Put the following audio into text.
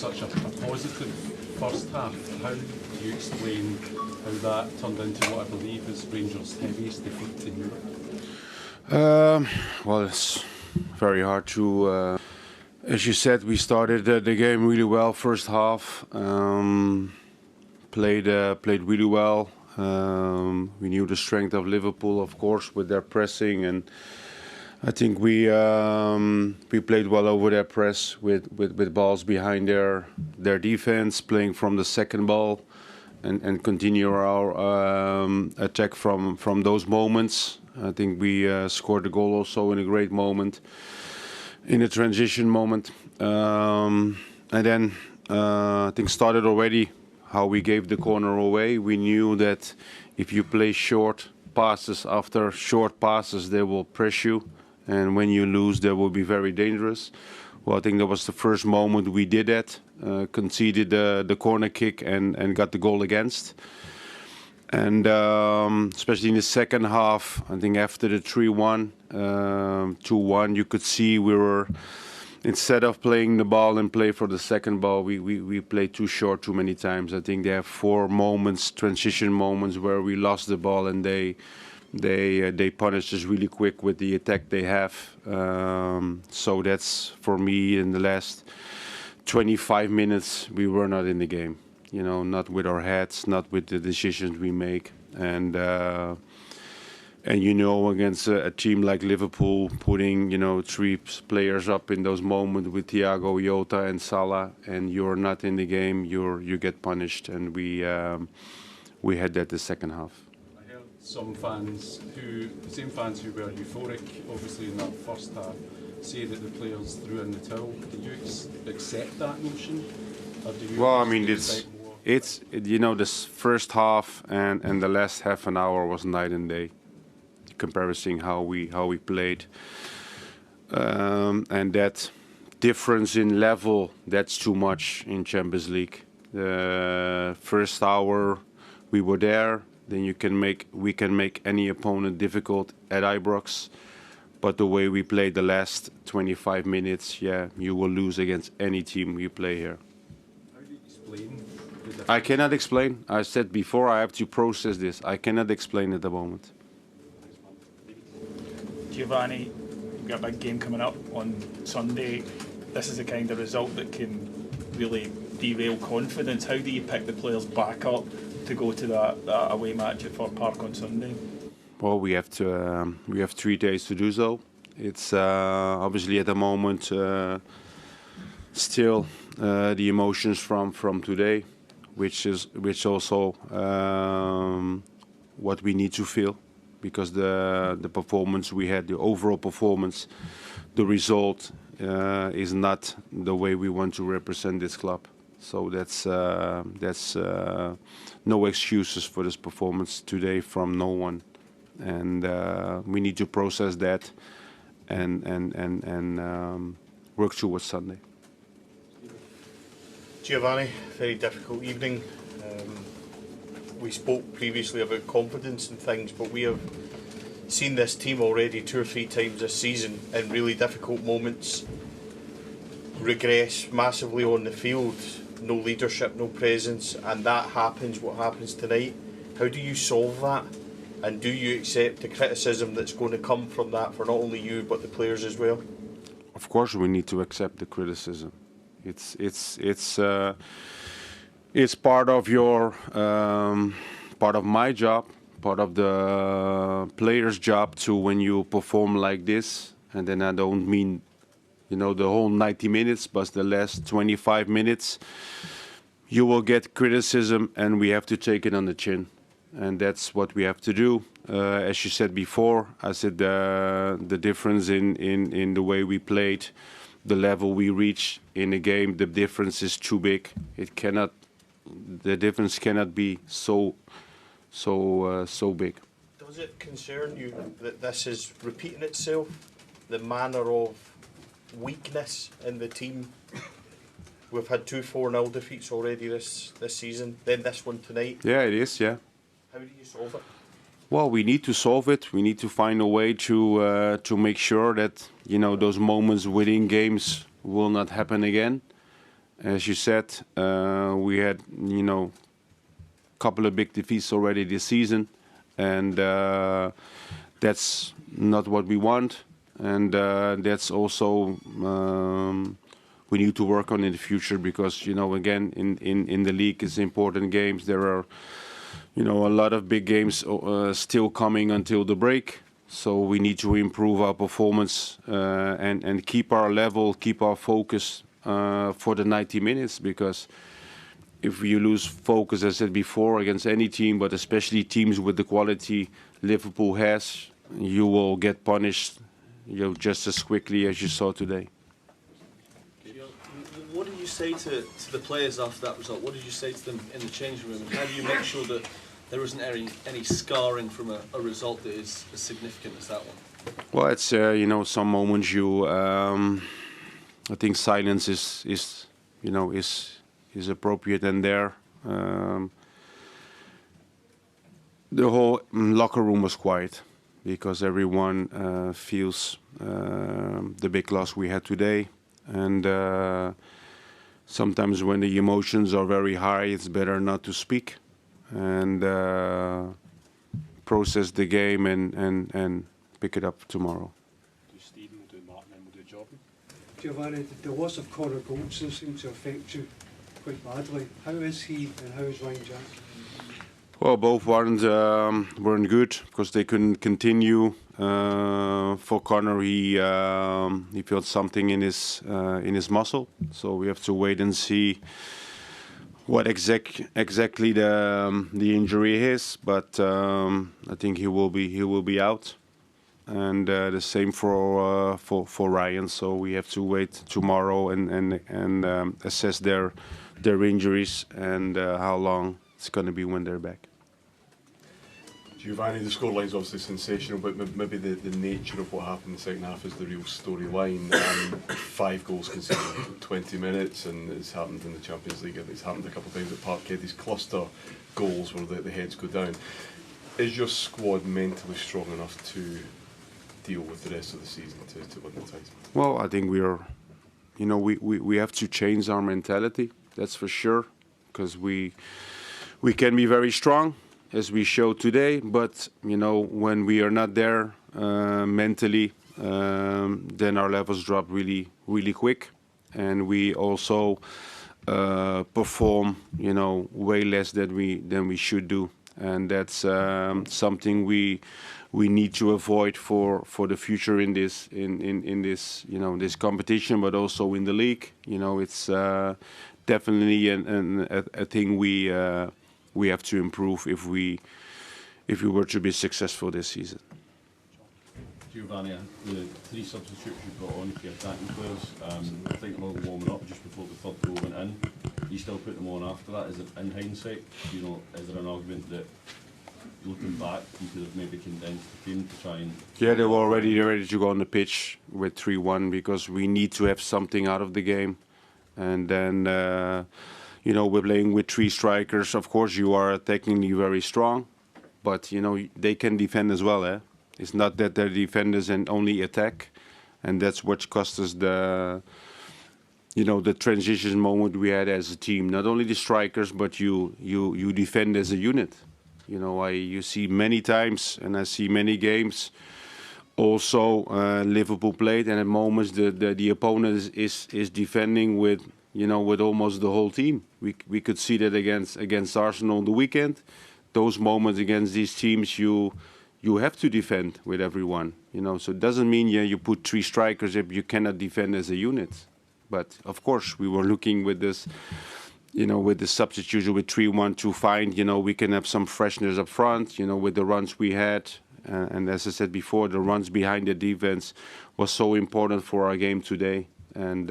Such a positive first half. How do you explain how that turned into what I believe is Rangers' heaviest defeat in Europe? Well, it's very hard to. As you said, we started the game really well. First half, played really well. We knew the strength of Liverpool, of course, with their pressing, and I think we played well over their press with balls behind their defense, playing from the second ball, and continue our attack from those moments. I think we scored the goal also in a great moment, in a transition moment, and then I think started already how we gave the corner away. We knew that if you play short passes after short passes, they will press you, and when you lose, they will be very dangerous. Well, I think that was the first moment we did that, conceded the corner kick and got the goal against. And especially in the second half, I think after the 3-1, 2-1, you could see we were, instead of playing the ball and play for the second ball, we played too short too many times. I think there are 4 moments, transition moments, where we lost the ball and they punished us really quick with the attack they have. So that's, for me, in the last 25 minutes, we were not in the game. You know, not with our heads, not with the decisions we make, and you know, against a team like Liverpool, putting 3 players up in those moments with Thiago, Jota, and Salah, and you're not in the game, you get punished, and we had that the second half. I heard some fans same fans who were euphoric, obviously, in that first half, say that the players threw in the towel. Did you accept that notion? Or do you well, I mean, it's this first half and the last half an hour was night and day, comparison how we played, and that difference in level, that's too much in Champions League. The first hour we were there, then we can make any opponent difficult at Ibrox, but the way we played the last 25 minutes, yeah, you will lose against any team we play here. How do you explain? I cannot explain. I said before, I have to process this. I cannot explain at the moment. Giovanni, you've got a big game coming up on Sunday. This is the kind of result that can really derail confidence. How do you pick the players back up to go to that away match at Ford Park on Sunday? Well, we have 3 days to do so. It's obviously at the moment still the emotions from today, which also what we need to feel, because the performance we had, the overall performance, the result is not the way we want to represent this club. So that's no excuses for this performance today from no one, and we need to process that and work towards Sunday. Giovanni, very difficult evening. We spoke previously about confidence and things, but we have seen this team already 2 or 3 times this season in really difficult moments regress massively on the field. No leadership, no presence, and that happens, what happens tonight. How do you solve that? And do you accept the criticism that's going to come from that for not only you but the players as well? Of course we need to accept the criticism. It's part of your part of my job, part of the player's job too, when you perform like this. And then I don't mean the whole 90 minutes, but the last 25 minutes you will get criticism, and we have to take it on the chin, and that's what we have to do. As you said before, I said the difference in the way we played, the level we reach in a game, the difference is too big. The difference cannot be so big. Does it concern you that this is repeating itself, the manner of weakness in the team? We've had 2 4-0 defeats already this season, then this one tonight. Yeah, it is, yeah. How do you solve it? Well, we need to solve it. We need to find a way to make sure that those moments within games will not happen again. As you said, we had, a couple of big defeats already this season, and that's not what we want. And that's also we need to work on in the future, because again, in the league, it's important games. There are a lot of big games still coming until the break. So we need to improve our performance and keep our level, keep our focus for the 90 minutes. Because if you lose focus, as I said before, against any team, but especially teams with the quality Liverpool has, you will get punished just as quickly as you saw today. What did you say to the players after that result? What did you say to them in the changing room? And how do you make sure that there isn't any scarring from a result that is as significant as that one? Well, it's some moments I think silence is appropriate, and there the whole locker room was quiet, because everyone feels the big loss we had today. And sometimes when the emotions are very high, it's better not to speak and process the game and pick it up tomorrow. Stephen will do Martin, and we'll do Jordan. Giovanni, the loss of Connor Goldson seems to affect you quite badly. How is he and how is Ryan Jack? Well, both weren't good, because they couldn't continue. For Connor, he felt something in his muscle, so we have to wait and see what exactly the injury is. But I think he will be out, and the same for Ryan. So we have to wait tomorrow and assess their injuries and how long it's going to be when they're back. Giovanni, the scoreline's obviously sensational, but maybe the nature of what happened in the second half is the real storyline. 5 goals conceded in 20 minutes, and it's happened in the Champions League. It's happened a couple of times at Parkhead. These cluster goals where the heads go down. Is your squad mentally strong enough to deal with the rest of the season to win the title? Well, I think we are. We have to change our mentality. That's for sure, because we can be very strong, as we showed today, but when we are not there mentally, then our levels drop really, really quick, and we also perform, way less than we should do, and that's something we need to avoid for the future in this this competition, but also in the league. It's definitely a thing we have to improve if we were to be successful this season. Giovanni, the 3 substitutes you brought on for your attacking players, I think they're all warming up just before the third goal went in. You still put them on after that. Is it, in hindsight, is there an argument that, looking back, you could have maybe condensed the team to try and... Yeah, they were already ready to go on the pitch with 3-1, because we need to have something out of the game. And then we're playing with 3 strikers. Of course, you are technically very strong, but they can defend as well. It's not that they're defenders and only attack, and that's what cost us the transition moment we had as a team. Not only the strikers, but you defend as a unit. You see many times, and I see many games. Also, Liverpool played, and at moments the opponent is defending with almost the whole team. We could see that against Arsenal on the weekend. Those moments against these teams, you have to defend with everyone. So it doesn't mean you put 3 strikers if you cannot defend as a unit. But of course, we were looking with this, with the substitution with 3-1 to find, we can have some freshness up front. With the runs we had, and as I said before, the runs behind the defense was so important for our game today. And